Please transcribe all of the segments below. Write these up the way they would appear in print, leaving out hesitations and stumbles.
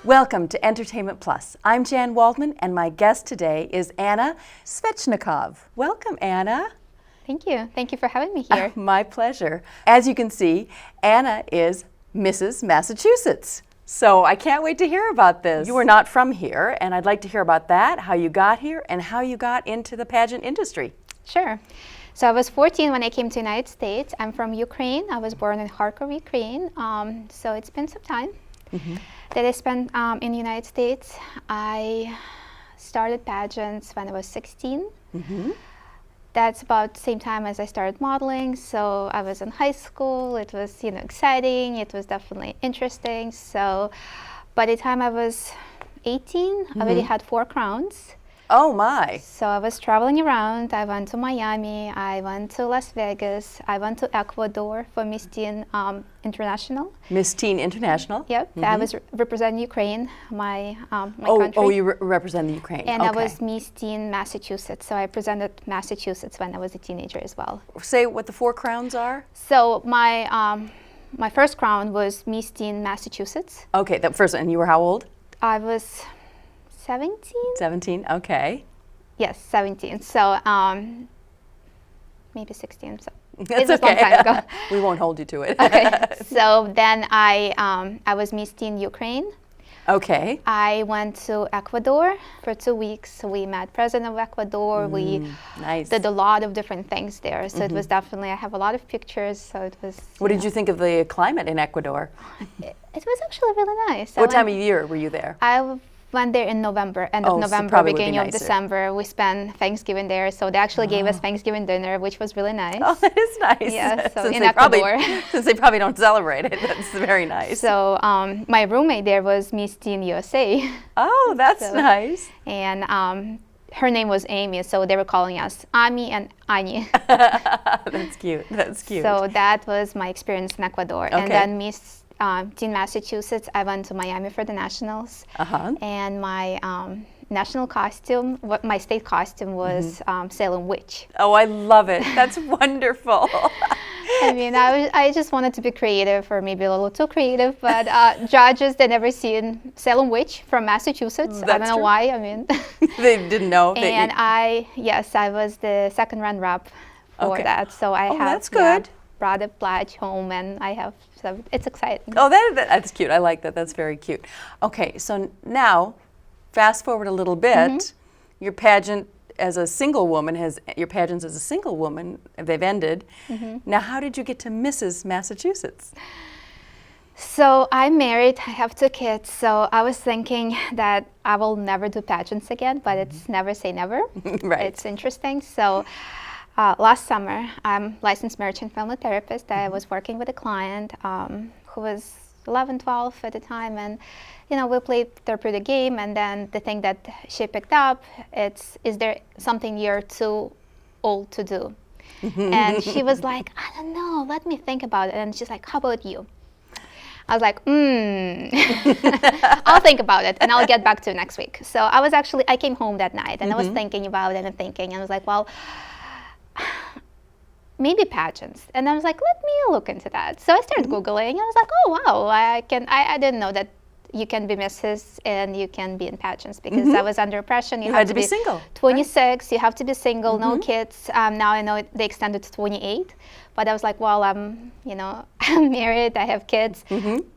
Welcome to Entertainment Plus. I'm Jan Waldman, and my guest today is Anna Svetchnikov. Welcome, Anna. Thank you. Thank you for having me here. My pleasure. As you can see, Anna is Mrs. Massachusetts. So I can't wait to hear about this. You are not from here, and I'd like to hear about that, how you got here, and how you got into the pageant industry. Sure. So I was 14 when I came to the United States. I'm from Ukraine. I was born in Kharkov, Ukraine. So it's been some time that I spent in the United States. I started pageants when I was 16. That's about the same time as I started modeling. So I was in high school. It was, exciting. It was definitely interesting. So by the time I was 18, I already had 4 crowns. Oh my. So I was traveling around. I went to Miami, I went to Las Vegas, I went to Ecuador for Miss Teen International. Miss Teen International? Yep, I was representing Ukraine, my country. Oh, you represent the Ukraine. And I was Miss Teen Massachusetts, so I presented Massachusetts when I was a teenager as well. Say what the 4 crowns are? So my first crown was Miss Teen Massachusetts. Okay, that first, and you were how old? I was 17? 17, okay. Yes, 17. So maybe 16. So That's it's a long time ago. We won't hold you to it. Okay. So then I was Miss Teen Ukraine. Okay. I went to Ecuador for 2 weeks. We met President of Ecuador. We did a lot of different things there. So it was definitely, I have a lot of pictures. So it was. What did you think of the climate in Ecuador? It was actually really nice. What time of year were you there? I went there in November, end of November, beginning of December. We spent Thanksgiving there, so they actually gave us Thanksgiving dinner, which was really nice. Oh, that is nice. Yeah, so in Ecuador. Since they probably don't celebrate it, that's very nice. So my roommate there was Miss Teen USA. Oh, that's nice. And her name was Amy, so they were calling us Ami and Ani. That's cute. That's cute. So that was my experience in Ecuador. And then Miss Teen Massachusetts, I went to Miami for the nationals, and my national costume, my state costume was Salem Witch. Oh, I love it. That's wonderful. I mean, I just wanted to be creative, or maybe a little too creative, but judges, they never seen Salem Witch from Massachusetts. I don't know why. I mean, they didn't know. And I was the second runner-up for that. So I have. That's good. Brought a pledge home, and I have, so it's exciting. Oh, that's cute. I like that. That's very cute. Okay, so now, fast forward a little bit. Your pageant as a single woman your pageants as a single woman, they've ended. Now, how did you get to Mrs. Massachusetts? So I'm married. I have 2 kids. So I was thinking that I will never do pageants again, but it's never say never. Right. It's interesting. So. Last summer, I'm licensed marriage and family therapist. I was working with a client who was 11, 12 at the time, and we played therapeutic game. And then the thing that she picked up, is there something you're too old to do? And she was like, I don't know, let me think about it. And she's like, how about you? I was like, I'll think about it, and I'll get back to you next week. So I came home that night, and I was thinking about it and thinking, and I was like, well, maybe pageants. And I was like, let me look into that. So I started Googling, and I was like, oh wow, I didn't know that you can be Mrs. and you can be in pageants, because I was under impression you have to be single. 26, you have to be single, no kids. Now I know they extended to 28, but I was like, well, I'm married, I have kids.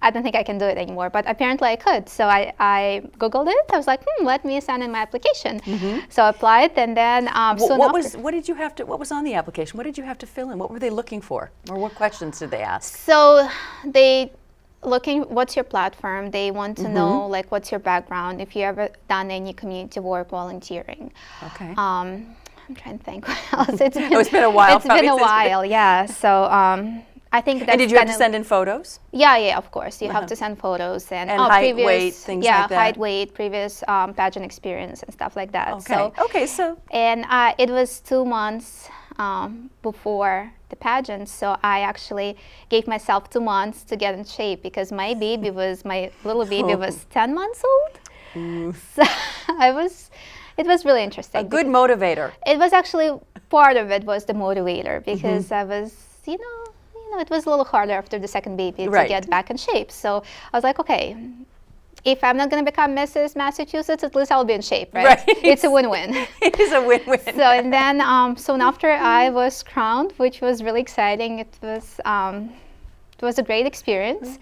I don't think I can do it anymore, but apparently I could. So I Googled it. I was like, let me send in my application. So I applied, and then what was on the application? What did you have to fill in? What were they looking for? Or what questions did they ask? So what's your platform? They want to know, like, what's your background, if you ever done any community work, volunteering. Okay. I'm trying to think what else. It's been a while. It's been a while, yeah. So I think that's. And did you have to send in photos? Yeah, of course. You have to send photos and height, weight, things like that. Yeah, height, weight, previous pageant experience and stuff like that. Okay. So. And it was 2 months before the pageant, so I actually gave myself 2 months to get in shape, because my little baby was 10 months old. So it was really interesting. A good motivator. It was actually, part of it was the motivator, because I was, it was a little harder after the second baby to get back in shape. So I was like, okay, if I'm not going to become Mrs. Massachusetts, at least I'll be in shape, right? Right. It's a win-win. It is a win-win. So, and then soon after I was crowned, which was really exciting. It was a great experience.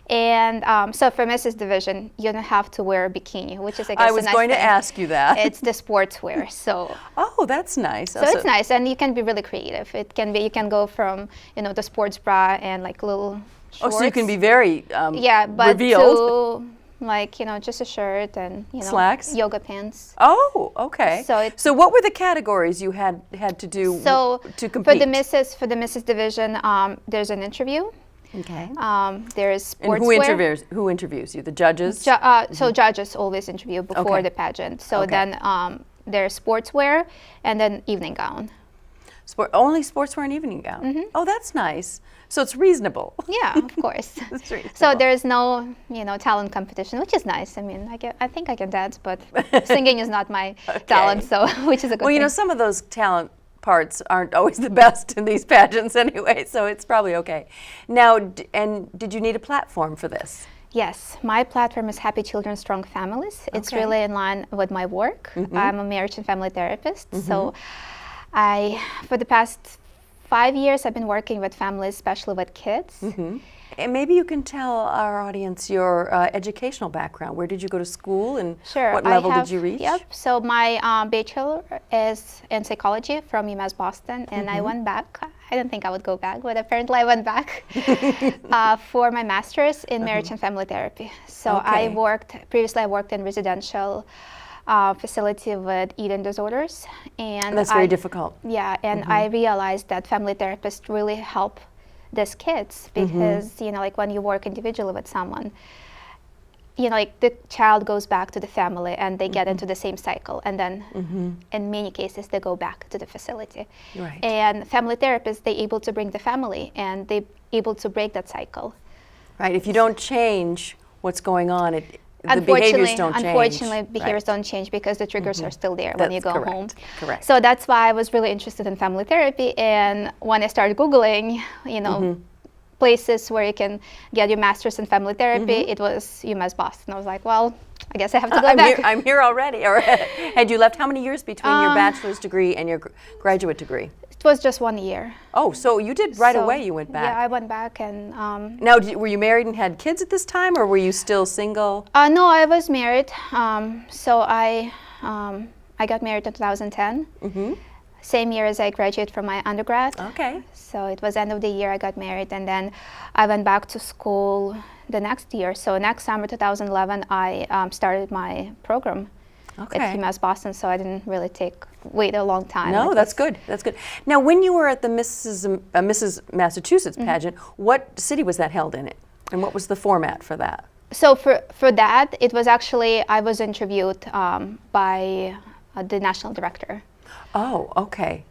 And so for Mrs. Division, you don't have to wear a bikini, which is, I guess, I was a nice going to thing. ask you that. It's the sportswear. So Oh, that's nice. so it's nice, and you can be really creative. It can be, you can go from, the sports bra and like little shorts. Oh, so you can be very yeah, but revealed. to like, just a shirt and, Slacks? yoga pants. Oh, okay. So So what were the categories you had to do So to compete? for the Mrs. Division, there's an interview. Okay. There's And sportswear. who interviews you? The judges? So judges always interview before Okay. the pageant. So Okay. then there's sportswear and then evening gown. Only sportswear and evening gown. Oh, that's nice. So it's reasonable. Yeah, of course. It's reasonable. So there's no, talent competition, which is nice. I mean, I think I can dance, but singing is not my talent, so which is a good Well, thing. some of those talent parts aren't always the best in these pageants anyway, so it's probably okay. Now, and did you need a platform for this? Yes, my platform is Happy Children, Strong Families. It's Okay. really in line with my work. I'm a marriage and family therapist, so for the past 5 years, I've been working with families, especially with kids. And maybe you can tell our audience your educational background. Where did you go to school, and Sure. what level did you reach? Yep. So my bachelor is in psychology from UMass Boston, and I went back. I didn't think I would go back, but apparently I went back for my master's in marriage and family therapy. So Okay. previously I worked in residential facility with eating disorders, and That's very difficult. Yeah, and I realized that family therapists really help these kids because like when you work individually with someone, like the child goes back to the family and they get into the same cycle, and then in many cases they go back to the facility. Right. And family therapists, they able to bring the family and they able to break that cycle. Right. If you don't change what's going on, the behaviors don't change. Unfortunately, behaviors don't change because the triggers are still there when you That's go correct. home. Correct. So that's why I was really interested in family therapy. And when I started Googling, places where you can get your master's in family therapy, it was UMass Boston. I was like, well, I guess I have to go back. I'm here already. Or had you left how many years between your bachelor's degree and your graduate degree? It was just 1 year. Oh, so you did right So, away. You went back. Yeah, I went back and. Now, were you married and had kids at this time, or were you still single? No, I was married. So I got married in 2010. Same year as I graduated from my undergrad. Okay. So it was end of the year I got married, and then I went back to school the next year. So next summer, 2011, I started my program at UMass Boston. So I didn't really wait a long time. No, that's good. That's good. Now, when you were at the Mrs. Massachusetts pageant, what city was that held in it, and what was the format for that? So for that, it was actually I was interviewed by the national director. Oh, okay.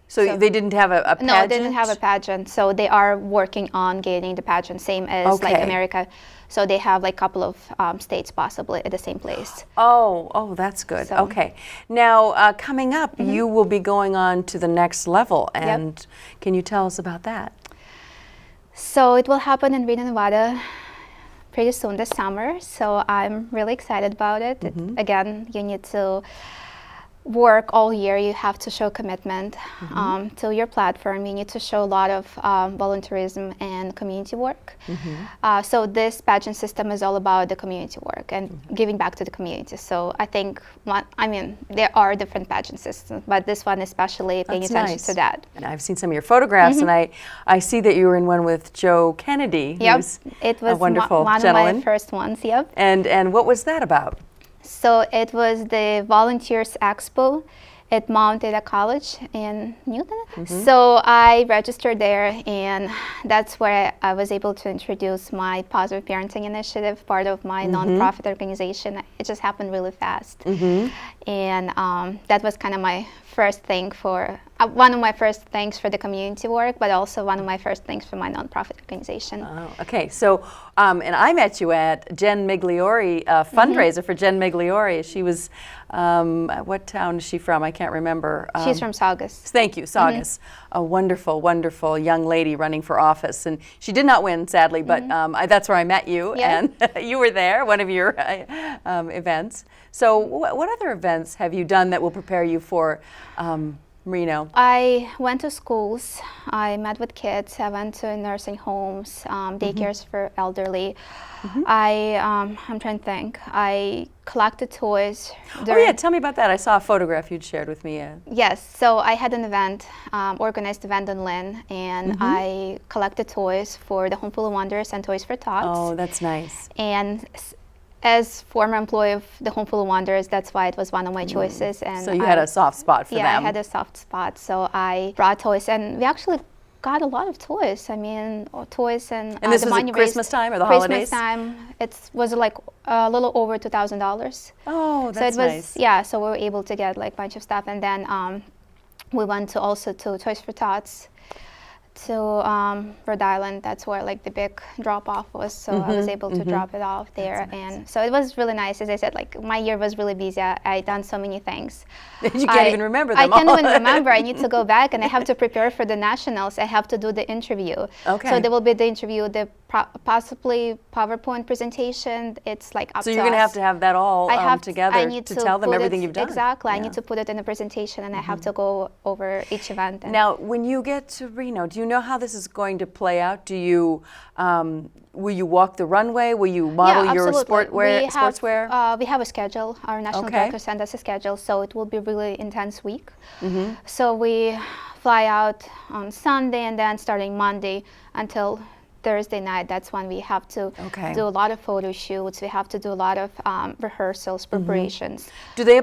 So they didn't have a pageant? No, they didn't have a pageant. So they are working on getting the pageant, same as like Okay. America. So they have like a couple of states possibly at the same place. Oh, that's good. So- Okay. Now, coming up, you will be going on to the next level, and can you tell us about that? So it will happen in Reno, Nevada pretty soon this summer. So I'm really excited about it. Again, you need to work all year. You have to show commitment to your platform. You need to show a lot of volunteerism and community work. So this pageant system is all about the community work and giving back to the community. So I think, there are different pageant systems, but this one especially paying That's attention nice. to that. And I've seen some of your photographs, and I see that you were in one with Joe Kennedy, who's It was a wonderful one gentleman. of my first ones, yep. And what was that about? So it was the Volunteers Expo at Mount Ada College in Newton. So I registered there, and that's where I was able to introduce my positive parenting initiative, part of my nonprofit organization. It just happened really fast. And that was kind of my first thing for one of my first things for the community work, but also one of my first things for my nonprofit organization. Oh, okay. So, and I met you at Jen Migliori, fundraiser for Jen Migliori. She was, what town is she from? I can't remember. She's from Saugus. Thank you, Saugus. A wonderful, wonderful young lady running for office. And she did not win, sadly, but that's where I met you. Yeah. And you were there, one of your events. So what other events have you done that will prepare you for Reno? I went to schools. I met with kids. I went to nursing homes, daycares for elderly. I'm trying to think. I collected toys. Oh yeah, tell me about that. I saw a photograph you'd shared with me. Yes, so I had an event, organized event on Lynn, and I collected toys for the Home Full of Wonders and Toys for Tots. Oh, that's nice. And as former employee of the Home Full of Wonders, that's why it was one of my choices. And so you had a soft spot for them. Yeah, I had a soft spot. So I brought toys, and we actually got a lot of toys. I mean, toys and this the was at Christmas time or the holidays? Christmas time. It was like a little over $2,000. Oh, that's so it was, nice. Yeah, so we were able to get like a bunch of stuff. And then we went to Toys for Tots to Rhode Island. That's where like the big drop off was, so I was able to drop it off there. And so it was really nice. As I said, like my year was really busy. I done so many things. You can't even remember them I can't all. even remember. I need to go back, and I have to prepare for the nationals. I have to do the interview. Okay. So there will be the interview, the possibly PowerPoint presentation. It's like up to So you're going to have that all together to tell them everything you've done. Exactly. Yeah. I need to put it in a presentation, and I have to go over each event. Now, when you get to Reno, do you know how this is going to play out? Do you will you walk the runway? Will you model your sportswear? We have a schedule. Our national director sent us a schedule, so it will be a really intense week. So we fly out on Sunday, and then starting Monday until Thursday night, that's when we have to do a lot of photo shoots. We have to do a lot of rehearsals, preparations. Do they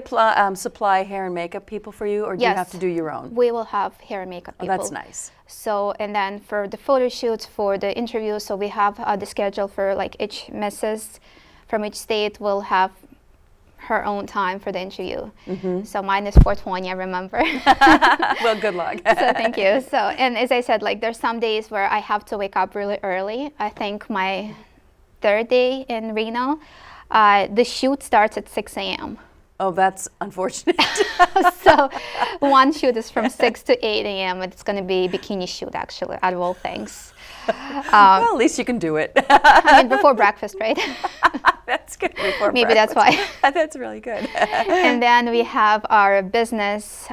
supply hair and makeup people for you, or do you have to do your own? We will have hair and makeup people. Oh, that's nice. So, and then for the photo shoots, for the interviews, so we have the schedule for like each Mrs. from each state will have her own time for the interview. So mine is 4:20, I remember. Well, good luck. So thank you. So, and as I said, like there's some days where I have to wake up really early. I think my third day in Reno, the shoot starts at 6 a.m. Oh, that's unfortunate. So one shoot is from 6 to 8 a.m. It's going to be bikini shoot, actually, out of all things. Well, at least you can do it. I mean, before breakfast, right? That's good. Before Maybe breakfast. that's why. That's really good. And then we have our business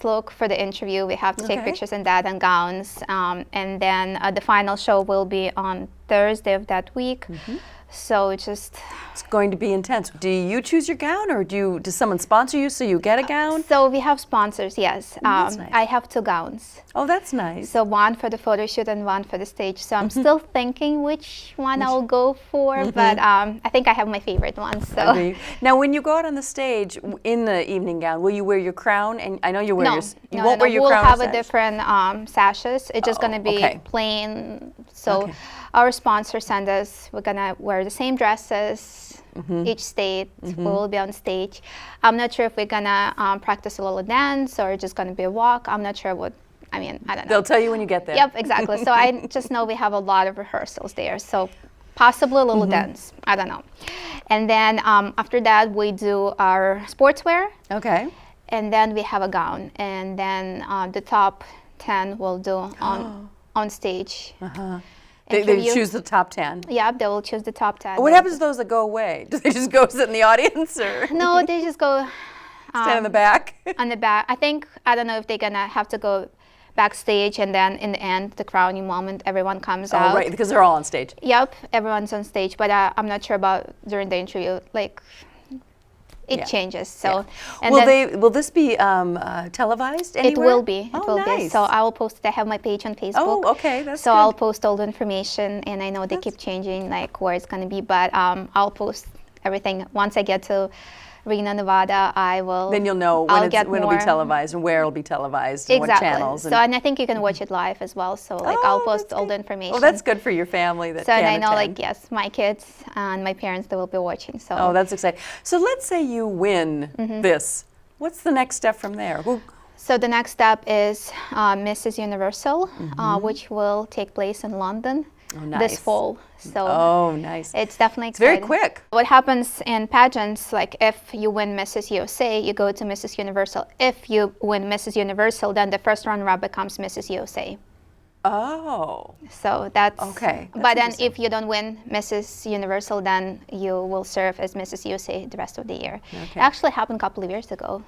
look for the interview. We have to take pictures in that and gowns. And then the final show will be on Thursday of that week. So it's going to be intense. Do you choose your gown, or does someone sponsor you so you get a gown? So we have sponsors, yes. That's nice. I have 2 gowns. Oh, that's nice. So one for the photo shoot and one for the stage. So I'm still thinking which one I'll go for, but I think I have my favorite one. So now, when you go out on the stage in the evening gown, will you wear your crown? And I know you wear you won't wear your we'll crown. We'll have a different sashes. It's just going to be plain. So our sponsor sent us. We're gonna wear the same dresses. Each state will be on stage. I'm not sure if we're gonna practice a little dance or just gonna be a walk. I'm not sure what. I mean, I don't know. They'll tell you when you get there. Yep, exactly. So I just know we have a lot of rehearsals there. So possibly a little dance. I don't know. And then after that, we do our sportswear. Okay. And then we have a gown. And then the top 10 we'll do on stage. They choose the top 10. Yeah, they will choose the top 10. What happens to those that go away? Do they just go sit in the audience, or no? They just go stand in the back. On the back. I don't know if they're gonna have to go backstage, and then in the end, the crowning moment, everyone comes out. Oh, right, because they're all on stage. Yep, everyone's on stage, but I'm not sure about during the interview. Like, it changes. So, and will this be televised anywhere? It will be. Oh, it will be. So I will post it. I have my page on Facebook. Oh, okay, that's so good. I'll post all the information, and I know they keep changing, like where it's going to be, but I'll post everything once I get to Reno, Nevada. I will. Then you'll know when it'll be televised and where it'll be televised and what channels. So and I think you can watch it live as well. So like I'll post all the information. Well, that's good for your family. That so can and I know attend. like yes, my kids and my parents, they will be watching. So that's exciting. So let's say you win this. What's the next step from there? So the next step is Mrs. Universal, which will take place in London this fall. So nice. It's definitely It's exciting. very quick. What happens in pageants, like if you win Mrs. USA, you go to Mrs. Universal. If you win Mrs. Universal, then the first runner-up becomes Mrs. USA. Oh. So that's okay. But then if you don't win Mrs. Universal, then you will serve as Mrs. USA the rest of the year. Okay. It actually happened a couple of years ago.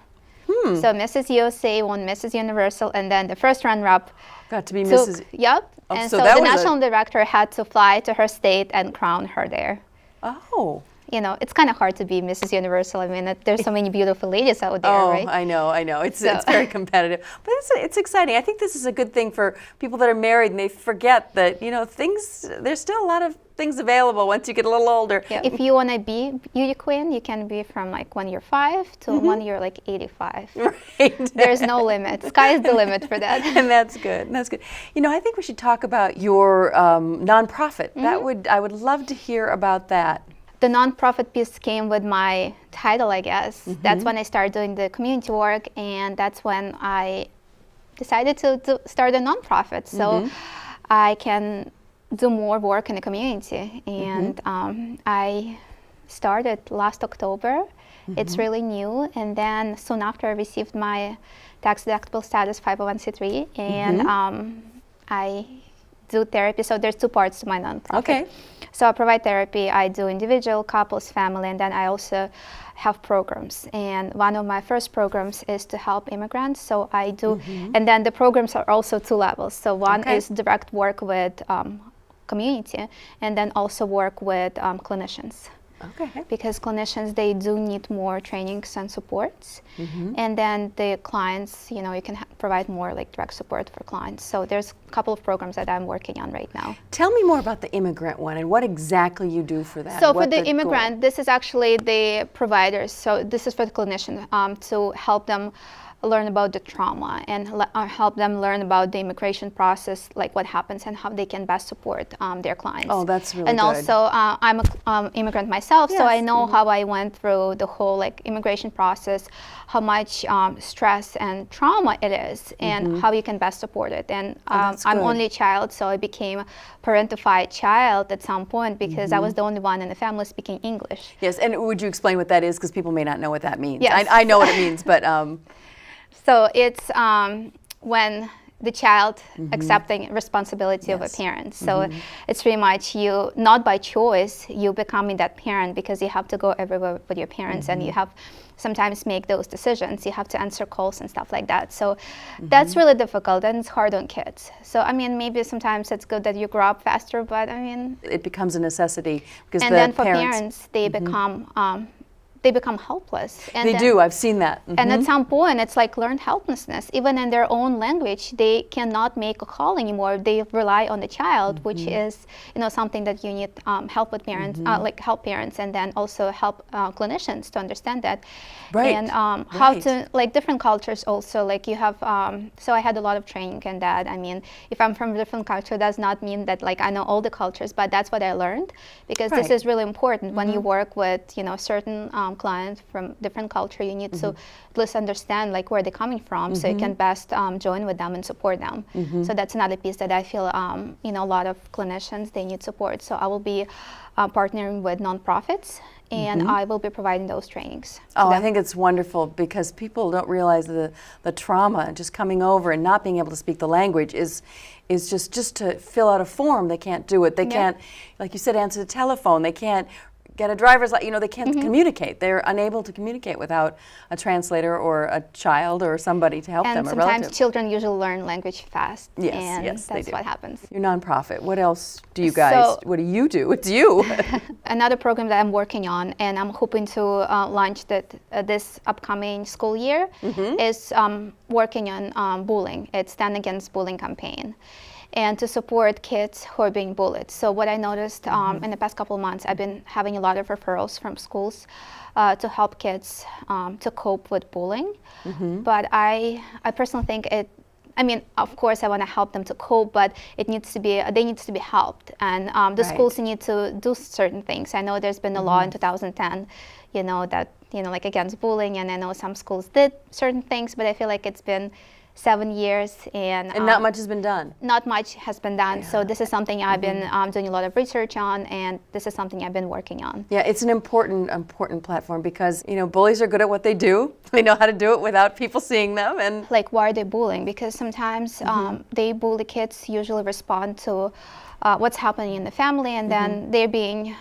So Mrs. USA won Mrs. Universal, and then the first runner-up got to be Mrs. Yep. Oh, and so so that the was national director had to fly to her state and crown her there. Oh. You know, it's kind of hard to be Mrs. Universal. I mean, there's so many beautiful ladies out there, right? I know. It's very competitive, but it's exciting. I think this is a good thing for people that are married, and they forget that there's still a lot of things available once you get a little older. Yeah. If you want to be beauty queen, you can be from like when you're 5 to when you're like 85. Right. There's no limit. Sky is the limit for that. And that's good. That's good. I think we should talk about your nonprofit. I would love to hear about that. The nonprofit piece came with my title, I guess. That's when I started doing the community work, and that's when I decided to start a nonprofit so I can do more work in the community. And I started last October. It's really new, and then soon after I received my tax-deductible status 501c3, and I do therapy. So there's 2 parts to my nonprofit. Okay. So I provide therapy. I do individual, couples, family, and then I also have programs. And one of my first programs is to help immigrants. So I do, and then the programs are also 2 levels. So one is direct work with community, and then also work with clinicians. Okay. Because clinicians, they do need more trainings and supports. And then the clients, you can provide more like direct support for clients. So there's a couple of programs that I'm working on right now. Tell me more about the immigrant one and what exactly you do for that. So for the immigrant, this is actually the providers. So this is for the clinician to help them learn about the trauma and help them learn about the immigration process, like what happens and how they can best support their clients. Oh, that's really and good. also, I'm an immigrant myself, so I know how I went through the whole immigration process, how much stress and trauma it is, and how you can best support it. And I'm only a child, so I became a parentified child at some point because I was the only one in the family speaking English. Yes, and would you explain what that is? Because people may not know what that means. Yes. I know what it means, but... So it's when the child accepting responsibility of a parent. So it's pretty much you, not by choice, you becoming that parent because you have to go everywhere with your parents and you have sometimes make those decisions. You have to answer calls and stuff like that. So that's really difficult and it's hard on kids. So I mean, maybe sometimes it's good that you grow up faster, but I mean... It becomes a necessity because and then for parents, they become helpless. And they do. I've seen that. And at some point, it's like learned helplessness. Even in their own language, they cannot make a call anymore. They rely on the child, which is, something that you need help with parents, like help parents, and then also help clinicians to understand that. Right. And how to, like different cultures also, like you have, so I had a lot of training in that. I mean, if I'm from a different culture, does not mean that like I know all the cultures, but that's what I learned because this is really important when you work with, certain clients from different culture. You need to at least understand like where they're coming from, so you can best join with them and support them. So that's another piece that I feel a lot of clinicians, they need support. So I will be partnering with nonprofits and I will be providing those trainings. Oh, I think it's wonderful because people don't realize the trauma just coming over and not being able to speak the language is just to fill out a form. They can't do it. They can't, like you said, answer the telephone. They can't get a driver's license. They can't communicate. They're unable to communicate without a translator or a child or somebody to help them, and a sometimes relative. children usually learn language fast. Yes, and yes, that's they do. what happens. Your nonprofit. What else do you guys? What do you do? It's you. Another program that I'm working on, and I'm hoping to launch that this upcoming school year, is working on bullying. It's Stand Against Bullying campaign, and to support kids who are being bullied. So what I noticed in the past couple of months, I've been having a lot of referrals from schools to help kids to cope with bullying. But I personally think I mean, of course, I want to help them to cope, but it needs to be, they need to be helped, and the Right. schools need to do certain things. I know there's been a law in 2010, you know, that, you know, like against bullying, and I know some schools did certain things, but I feel like it's been 7 years, and not much has been done. not much has been done. Yeah. So this is something I've been doing a lot of research on, and this is something I've been working on. Yeah, it's an important platform because, you know, bullies are good at what they do. They know how to do it without people seeing them. And Like, why are they bullying? Because sometimes they bully kids, usually respond to what's happening in the family, and then they're being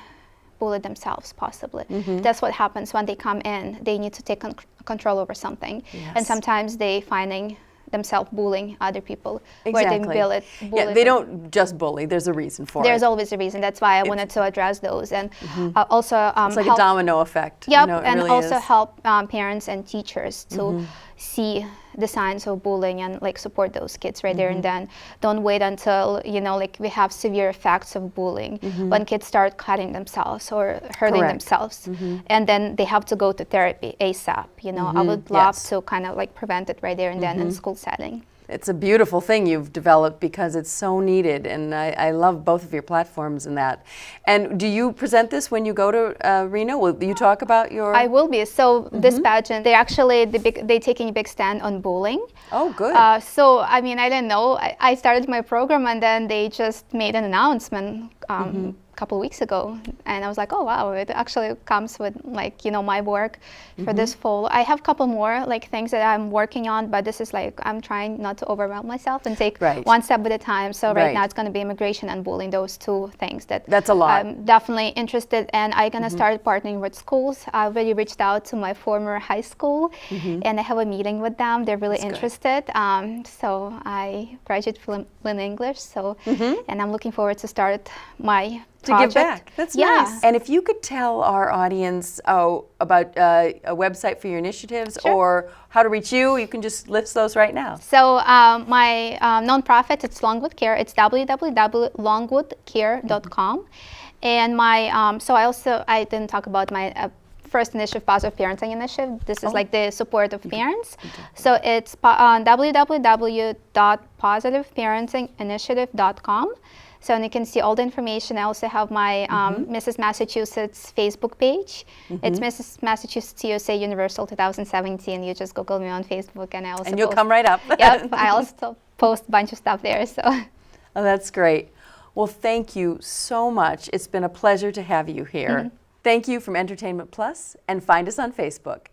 bullied themselves, possibly. That's what happens when they come in. They need to take control over something. Yes. And sometimes they finding themselves bullying other people where they exactly. bully Yeah, they don't just bully. There's a reason for There's it. always a reason. That's why I wanted to address those, and also It's like help, a domino effect. Yep, You know, it and really also is. help parents and teachers to see the signs of bullying and like support those kids right there and then. Don't wait until, you know, like we have severe effects of bullying when kids start cutting themselves or hurting Correct. themselves, and then they have to go to therapy ASAP. You know, I would love Yes. to kind of like prevent it right there and then in school setting. It's a beautiful thing you've developed because it's so needed, and I love both of your platforms in that. And do you present this when you go to Reno? Will you talk about your... I will be. So this pageant, they actually, they taking a big stand on bullying. Oh, good. So, I mean, I didn't know. I started my program, and then they just made an announcement a couple of weeks ago, and I was like, oh wow, it actually comes with, like, you know, my work for this fall. I have a couple more like things that I'm working on, but this is like, I'm trying not to overwhelm myself and take Right. one step at a time. So right Right. now it's going to be immigration and bullying, those two things that That's a lot. I'm definitely interested, and I'm going to start partnering with schools. I already reached out to my former high school, and I have a meeting with them. They're really That's good. interested. So I graduated in English, so and I'm looking forward to start my to give project. back. That's nice. And if you could tell our audience about a website for your initiatives or how to reach you, you can just list those right now. So my nonprofit, it's Longwood Care. It's www.longwoodcare.com. And my, so I didn't talk about my first initiative, Positive Parenting Initiative. This is like the support of parents. So it's www.positiveparentinginitiative.com. So you can see all the information. I also have my Mrs. Massachusetts Facebook page. It's Mrs. Massachusetts USA Universal 2017. You just Google me on Facebook, and I also You'll come right up. Yep, I also post a bunch of stuff there. So. Oh, that's great. Well, thank you so much. It's been a pleasure to have you here. Thank you from Entertainment Plus, and find us on Facebook.